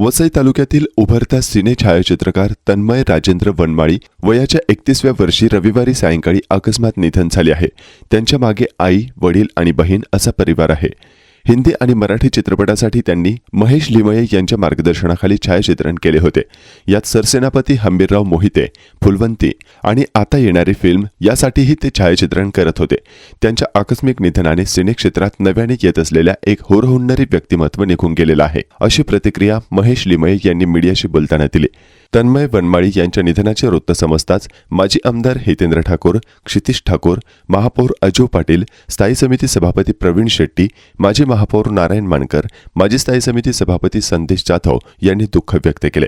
वसई तालुक्यातील उभरता सिने छायाचित्रकार तन्मय राजेंद्र वनमाळी वयाच्या 31व्या वर्षी रविवारी सायंकाळी अकस्मात निधन झाले आहे. त्यांच्या मागे आई, वडील आणि बहीण असा परिवार आहे. हिंदी आणि मराठी चित्रपटासाठी त्यांनी महेश लिमये यांच्या मार्गदर्शनाखाली छायाचित्रण केले होते. यात सरसेनापती हंबीरराव मोहिते, फुलवंती आणि आता येणारी फिल्म यासाठीही ते छायाचित्रण करत होते. त्यांच्या आकस्मिक निधनाने सिने क्षेत्रात नव्याने येत असलेल्या एक होरहुन्नरी व्यक्तिमत्व निघून गेलेलं आहे, अशी प्रतिक्रिया महेश लिमये यांनी मीडियाशी बोलताना दिली. तन्मय वनमाळी यांच्या निधनाचे वृत्त समजताच माजी आमदार हितेंद्र ठाकूर, क्षितिश ठाकूर, महापौर अजू पाटील, स्थायी समिती सभापती प्रवीण शेट्टी, माजी महापौर नारायण मानकर, माजी स्थायी समिती सभापती संदेश जाधव यांनी दुःख व्यक्त केले.